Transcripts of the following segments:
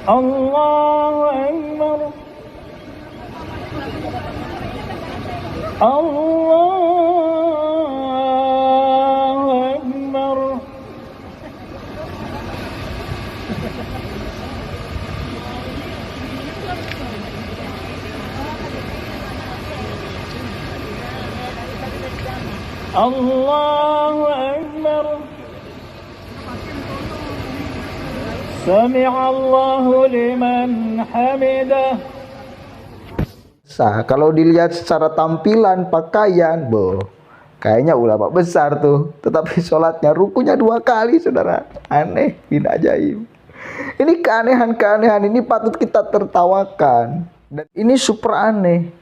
الله أكبر الله أكبر الله أكبر سمع الله لمن حمده. Kalau dilihat secara tampilan, pakaian, kayaknya ulama besar tuh. Tetapi sholatnya rukunya 2 kali, saudara. Aneh, bin ajaib. Ini keanehan-keanehan ini patut kita tertawakan. Dan ini super aneh.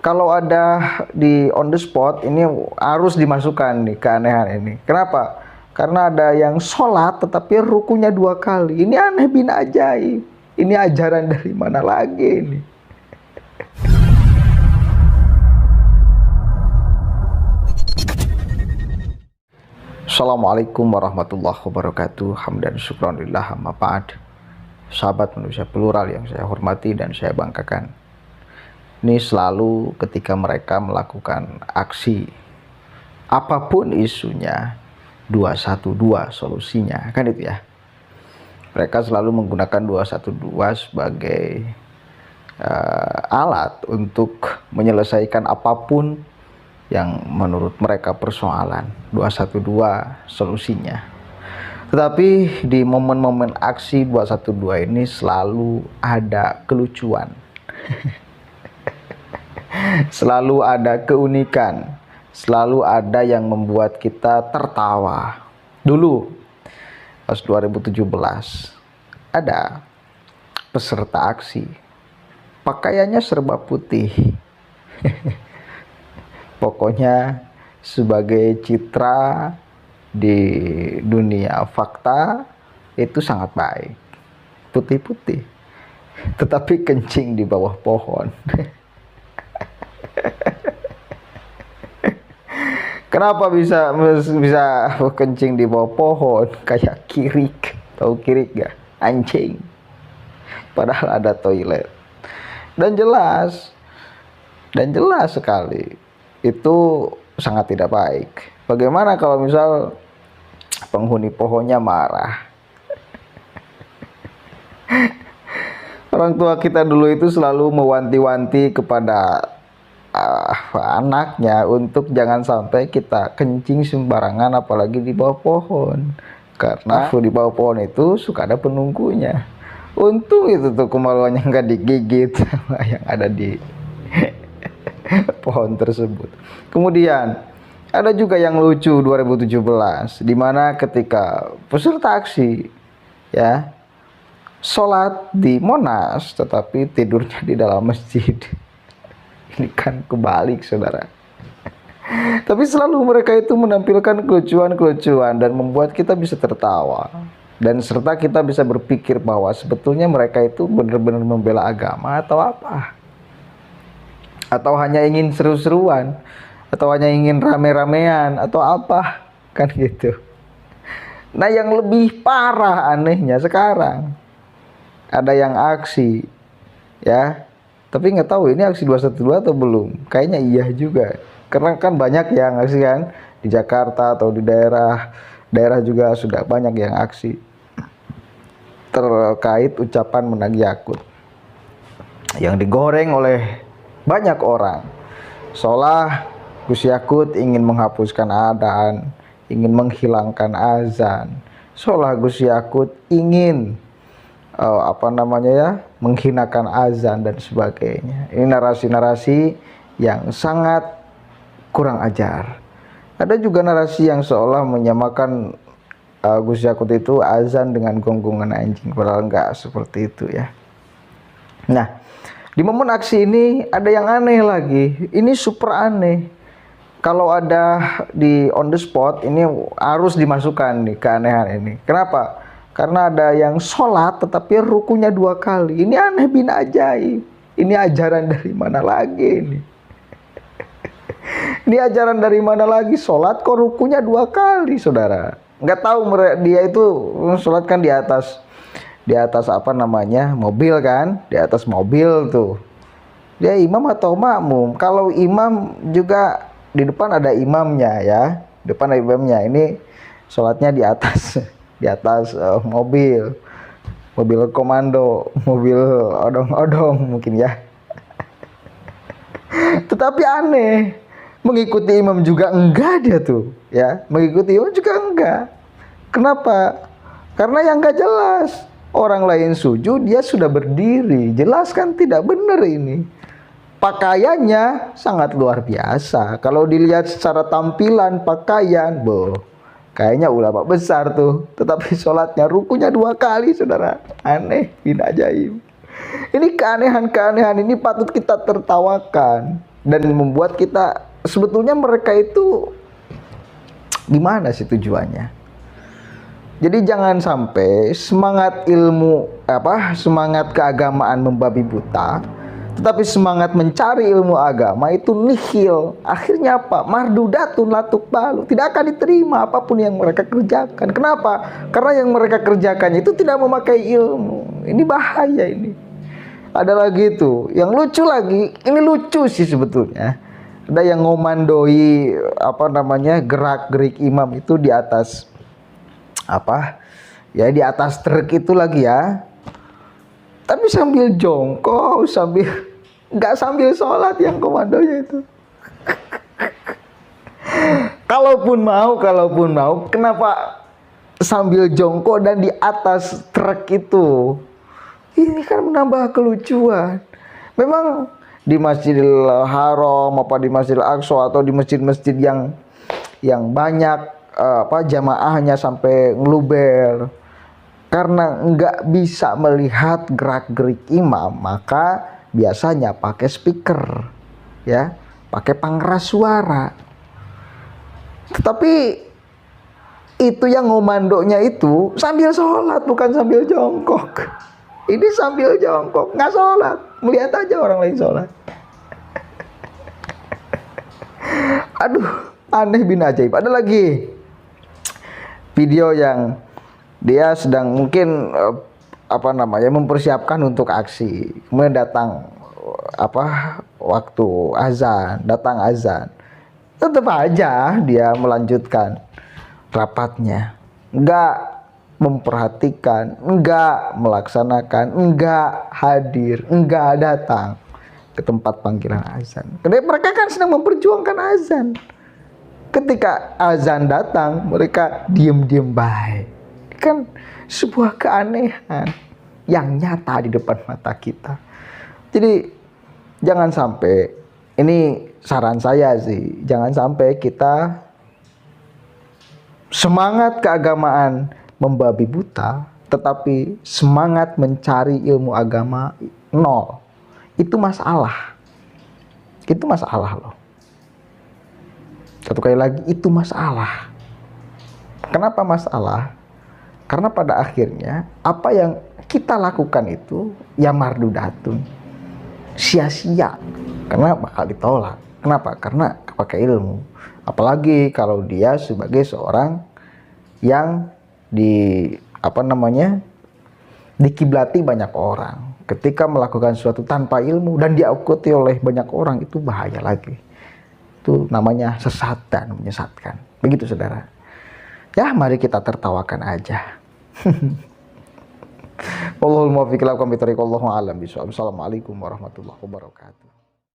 Kalau ada di on the spot, ini harus dimasukkan nih keanehan ini. Kenapa? Karena ada yang sholat tetapi rukunya 2 kali. Ini aneh bin ajaib. Ini ajaran dari mana lagi ini? Assalamualaikum warahmatullahi wabarakatuh. Hamdan syukran lillah, amma ba'd. Sahabat manusia plural yang saya hormati dan saya banggakan. Ini selalu ketika mereka melakukan aksi, apapun isunya, 212 solusinya, kan itu ya. Mereka selalu menggunakan 212 sebagai alat untuk menyelesaikan apapun yang menurut mereka persoalan. 212 solusinya. Tetapi di momen-momen aksi 212 ini selalu ada kelucuan. Selalu ada keunikan. Selalu ada yang membuat kita tertawa. Dulu pas 2017 ada peserta aksi, pakaiannya serba putih. Pokoknya sebagai citra di dunia fakta itu sangat baik, putih-putih, tetapi kencing di bawah pohon. Kenapa bisa kencing di bawah pohon? Kayak kirik, tahu kirik gak? Anjing. Padahal ada toilet. Dan jelas sekali itu sangat tidak baik. Bagaimana kalau misal penghuni pohonnya marah? Orang tua kita dulu itu selalu mewanti-wanti kepada anaknya untuk jangan sampai kita kencing sembarangan, apalagi di bawah pohon. Karena di bawah pohon itu suka ada penunggunya. Untung itu tuh kemaluannya nggak digigit sama yang ada di pohon tersebut. Kemudian ada juga yang lucu 2017, di mana ketika peserta aksi ya sholat di Monas tetapi tidurnya di dalam masjid. Ini kan kebalik, saudara. Tapi selalu mereka itu menampilkan kelucuan-kelucuan dan membuat kita bisa tertawa. Dan serta kita bisa berpikir bahwa sebetulnya mereka itu benar-benar membela agama atau apa? Atau hanya ingin seru-seruan, atau hanya ingin rame-ramean, atau apa, kan gitu. Nah, yang lebih parah anehnya sekarang, ada yang aksi, ya, tapi nggak tahu ini aksi 212 atau belum. Kayaknya iya juga, karena kan banyak yang aksi kan, di Jakarta atau di daerah juga sudah banyak yang aksi terkait ucapan menagih akut yang digoreng oleh banyak orang, seolah Gus Yakut ingin menghapuskan adzan, ingin menghilangkan azan, seolah Gus Yakut ingin menghinakan azan dan sebagainya. Ini narasi-narasi yang sangat kurang ajar. Ada juga narasi yang seolah menyamakan Gus Yakut itu azan dengan gonggongan anjing, padahal enggak seperti itu ya. Nah, di momen aksi ini ada yang aneh lagi. Ini super aneh. Kalau ada di on the spot, ini harus dimasukkan nih keanehan ini. Kenapa? Karena ada yang sholat tetapi rukunya 2 kali. Ini aneh bin ajaib. Ini ajaran dari mana lagi ini? Ini ajaran dari mana lagi? Sholat kok rukunya 2 kali, saudara? Nggak tahu dia itu sholat kan di atas di atas apa namanya, mobil kan, di atas mobil tuh. Dia imam atau makmum? Kalau imam juga di depan ada imamnya ya, depan ada imamnya. Ini sholatnya di atas di atas mobil komando, mobil odong-odong mungkin ya. Tetapi aneh, mengikuti imam juga enggak dia tuh ya, mengikuti imam juga enggak. Kenapa? Karena yang enggak jelas. Orang lain sujud, dia sudah berdiri. Jelas kan tidak benar ini. Pakaiannya sangat luar biasa. Kalau dilihat secara tampilan pakaian, kayaknya ulama besar tuh. Tetapi sholatnya rukunya 2 kali, saudara. Aneh bin ajaib. Ini keanehan-keanehan ini patut kita tertawakan dan membuat kita, sebetulnya mereka itu gimana sih tujuannya? Jadi jangan sampai semangat ilmu semangat keagamaan membabi buta, tetapi semangat mencari ilmu agama itu nihil. Akhirnya apa? Mardudatun latuk balu. Tidak akan diterima apapun yang mereka kerjakan. Kenapa? Karena yang mereka kerjakan itu tidak memakai ilmu. Ini bahaya ini. Ada lagi tuh, yang lucu lagi. Ini lucu sih sebetulnya. Ada yang ngomandoi gerak-gerik imam itu di atas di atas truk itu lagi ya. Tapi sambil jongkok, nggak sambil sholat yang komandonya itu. Kalaupun mau, kenapa sambil jongkok dan di atas truk itu? Ini kan menambah kelucuan. Memang di Masjidil Haram, di Masjidil Aqsa atau di masjid-masjid yang banyak jamaahnya sampai ngeluber, karena nggak bisa melihat gerak-gerik imam, maka biasanya pakai speaker ya, pakai pengeras suara. Tetapi itu yang ngomandonya itu sambil sholat, bukan sambil jongkok. Ini sambil jongkok, nggak sholat, melihat aja orang lain sholat. Aduh, aneh bin ajaib. Ada lagi video yang dia sedang mungkin mempersiapkan untuk aksi. Kemudian datang waktu azan, tetap aja dia melanjutkan rapatnya, enggak memperhatikan, enggak melaksanakan, enggak hadir, enggak datang ke tempat panggilan azan. Karena mereka kan sedang memperjuangkan azan. Ketika azan datang, mereka diam-diam baik. Kan sebuah keanehan yang nyata di depan mata kita. Jadi jangan sampai, ini saran saya sih, jangan sampai kita semangat keagamaan membabi buta, tetapi semangat mencari ilmu agama nol. Itu masalah. Itu masalah loh. Satu kali lagi, itu masalah. Kenapa masalah? Karena pada akhirnya apa yang kita lakukan itu ya mardudatun, sia-sia, karena bakal ditolak. Kenapa? Karena pakai ilmu. Apalagi kalau dia sebagai seorang yang dikiblati banyak orang. Ketika melakukan sesuatu tanpa ilmu dan diikuti oleh banyak orang, itu bahaya lagi. Itu namanya sesat dan menyesatkan. Begitu saudara. Ya, mari kita tertawakan aja. Wallahul muwaffiq ila aqwamit thoriq. Wallahu a'lam bishawab. Assalamualaikum warahmatullahi wabarakatuh.